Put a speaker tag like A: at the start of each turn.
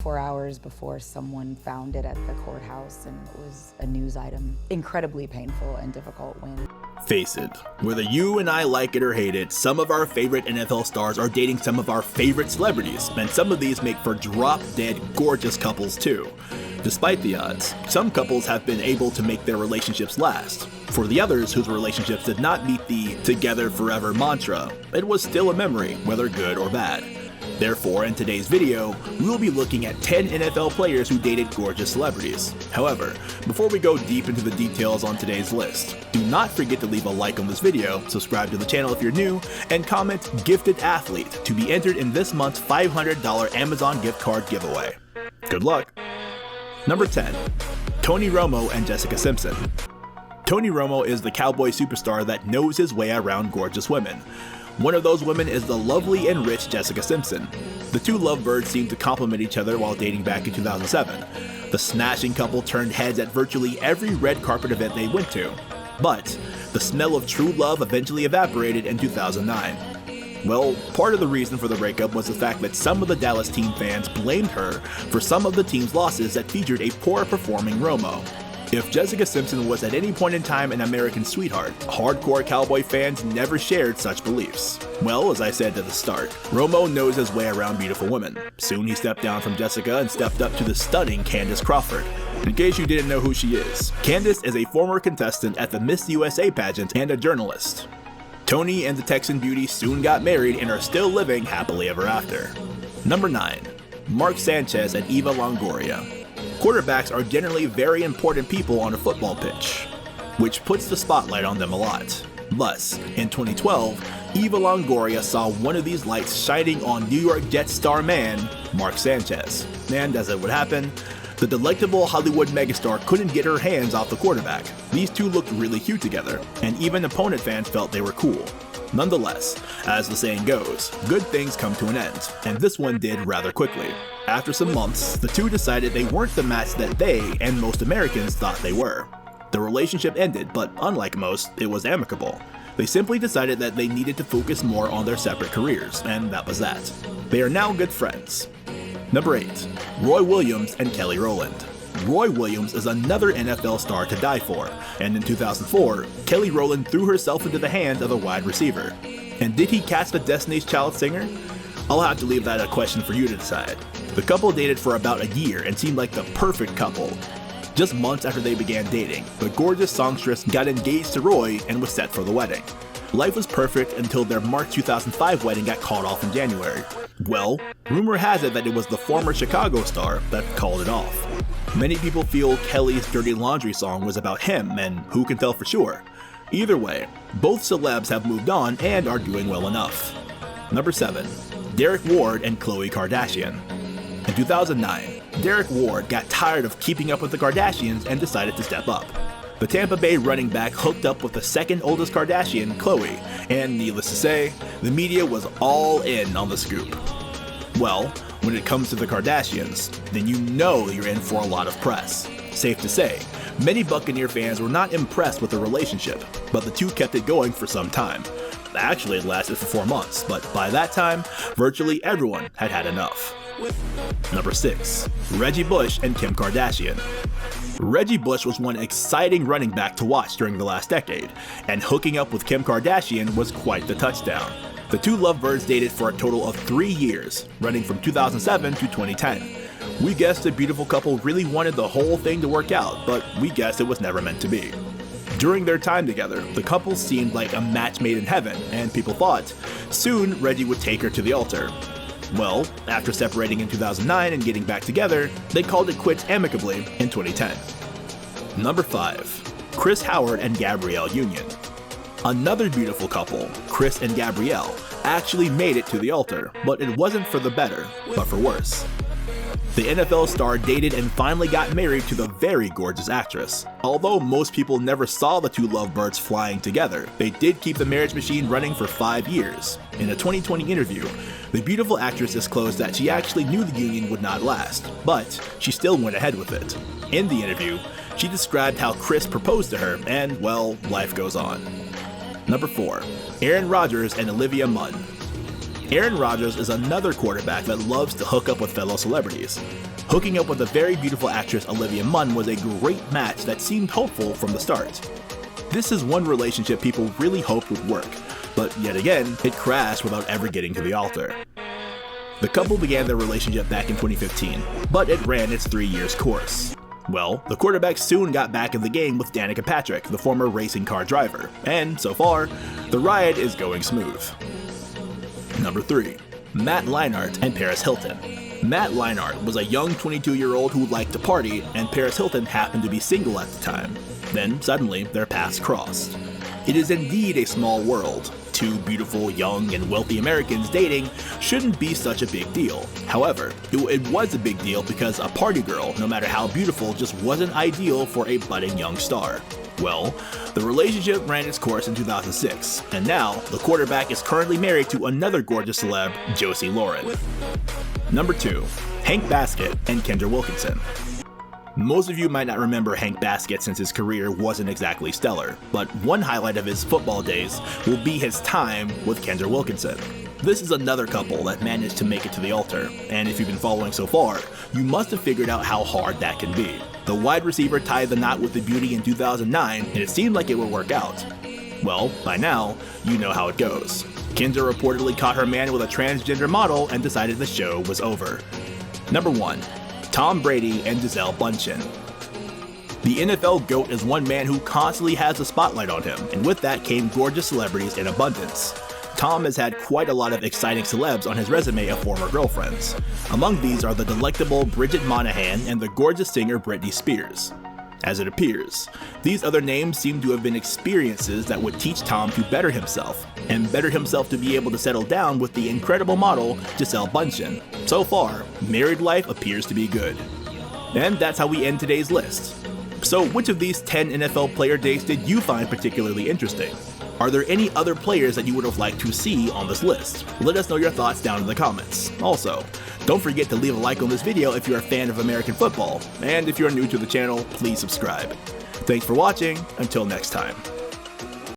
A: 4 hours before someone found it at the courthouse, and it was a news item. Incredibly painful and difficult win.
B: Face it, whether you and I like it or hate it, some of our favorite NFL stars are dating some of our favorite celebrities, and some of these make for drop-dead gorgeous couples too. Despite the odds, some couples have been able to make their relationships last. For the others whose relationships did not meet the together forever mantra, it was still a memory, whether good or bad. Therefore, in today's video, we will be looking at 10 NFL players who dated gorgeous celebrities. However, before we go deep into the details on today's list, do not forget to leave a like on this video, subscribe to the channel if you're new, and comment Gifted Athlete to be entered in this month's $500 Amazon gift card giveaway. Good luck! Number 10. Tony Romo and Jessica Simpson. Tony Romo is the cowboy superstar that knows his way around gorgeous women. One of those women is the lovely and rich Jessica Simpson. The two lovebirds seemed to complement each other while dating back in 2007. The smashing couple turned heads at virtually every red carpet event they went to. But the smell of true love eventually evaporated in 2009. Well, part of the reason for the breakup was the fact that some of the Dallas team fans blamed her for some of the team's losses that featured a poor performing Romo. If Jessica Simpson was at any point in time an American sweetheart, hardcore cowboy fans never shared such beliefs. Well, as I said at the start, Romo knows his way around beautiful women. Soon he stepped down from Jessica and stepped up to the stunning Candace Crawford. In case you didn't know who she is, Candace is a former contestant at the Miss USA pageant and a journalist. Tony and the Texan beauty soon got married and are still living happily ever after. Number 9. Mark Sanchez and Eva Longoria. Quarterbacks are generally very important people on a football pitch, which puts the spotlight on them a lot. Thus, in 2012, Eva Longoria saw one of these lights shining on New York Jets star man, Mark Sanchez. And as it would happen, the delectable Hollywood megastar couldn't get her hands off the quarterback. These two looked really cute together, and even opponent fans felt they were cool. Nonetheless, as the saying goes, good things come to an end, and this one did rather quickly. After some months, the two decided they weren't the match that they and most Americans thought they were. The relationship ended, but unlike most, it was amicable. They simply decided that they needed to focus more on their separate careers, and that was that. They are now good friends. Number 8. Roy Williams and Kelly Rowland. Roy Williams is another NFL star to die for, and in 2004, Kelly Rowland threw herself into the hands of a wide receiver. And did he catch the Destiny's Child singer? I'll have to leave that a question for you to decide. The couple dated for about a year and seemed like the perfect couple. Just months after they began dating, the gorgeous songstress got engaged to Roy and was set for the wedding. Life was perfect until their March 2005 wedding got called off in January. Well, rumor has it that it was the former Chicago star that called it off. Many people feel Kelly's Dirty Laundry song was about him, and who can tell for sure? Either way, both celebs have moved on and are doing well enough. Number 7. Derek Ward and Khloe Kardashian. In 2009, Derek Ward got tired of keeping up with the Kardashians and decided to step up. The Tampa Bay running back hooked up with the second oldest Kardashian, Khloe, and needless to say, the media was all in on the scoop. Well, when it comes to the Kardashians, then you know you're in for a lot of press. Safe to say, many Buccaneer fans were not impressed with the relationship, but the two kept it going for some time. Actually, it lasted for 4 months, but by that time, virtually everyone had had enough. Number 6. Reggie Bush and Kim Kardashian. Reggie Bush was one exciting running back to watch during the last decade, and hooking up with Kim Kardashian was quite the touchdown. The two lovebirds dated for a total of 3 years, running from 2007 to 2010. We guessed the beautiful couple really wanted the whole thing to work out, but we guessed it was never meant to be. During their time together, the couple seemed like a match made in heaven, and people thought soon Reggie would take her to the altar. Well, after separating in 2009 and getting back together, they called it quits amicably in 2010. Number 5. Chris Howard and Gabrielle Union. Another beautiful couple, Chris and Gabrielle, actually made it to the altar, but it wasn't for the better, but for worse. The NFL star dated and finally got married to the very gorgeous actress. Although most people never saw the two lovebirds flying together, they did keep the marriage machine running for 5 years. In a 2020 interview, the beautiful actress disclosed that she actually knew the union would not last, but she still went ahead with it. In the interview, she described how Chris proposed to her, and well, life goes on. Number 4. Aaron Rodgers and Olivia Munn. Aaron Rodgers is another quarterback that loves to hook up with fellow celebrities. Hooking up with the very beautiful actress Olivia Munn was a great match that seemed hopeful from the start. This is one relationship people really hoped would work, but yet again, it crashed without ever getting to the altar. The couple began their relationship back in 2015, but it ran its 3 years course. Well, the quarterbacks soon got back in the game with Danica Patrick, the former racing car driver, and so far, the ride is going smooth. Number 3. Matt Leinart and Paris Hilton. Matt Leinart was a young 22-year-old who liked to party, and Paris Hilton happened to be single at the time. Then, suddenly, their paths crossed. It is indeed a small world. Two beautiful, young, and wealthy Americans dating shouldn't be such a big deal. However, it was a big deal because a party girl, no matter how beautiful, just wasn't ideal for a budding young star. Well, the relationship ran its course in 2006, and now the quarterback is currently married to another gorgeous celeb, Josie Lauren. Number 2. Hank Baskett and Kendra Wilkinson. Most of you might not remember Hank Baskett since his career wasn't exactly stellar, but one highlight of his football days will be his time with Kendra Wilkinson. This is another couple that managed to make it to the altar, and if you've been following so far, you must have figured out how hard that can be. The wide receiver tied the knot with the beauty in 2009, and it seemed like it would work out. Well, by now, you know how it goes. Kendra reportedly caught her man with a transgender model and decided the show was over. Number 1. Tom Brady and Gisele Bündchen. The NFL GOAT is one man who constantly has a spotlight on him, and with that came gorgeous celebrities in abundance. Tom has had quite a lot of exciting celebs on his resume of former girlfriends. Among these are the delectable Bridget Moynahan and the gorgeous singer Britney Spears. As it appears, these other names seem to have been experiences that would teach Tom to better himself, and better himself to be able to settle down with the incredible model Gisele Bündchen. So far, married life appears to be good. And that's how we end today's list. So which of these 10 NFL player dates did you find particularly interesting? Are there any other players that you would have liked to see on this list? Let us know your thoughts down in the comments. Also, don't forget to leave a like on this video if you're a fan of American football, and if you're new to the channel, please subscribe. Thanks for watching, until next time.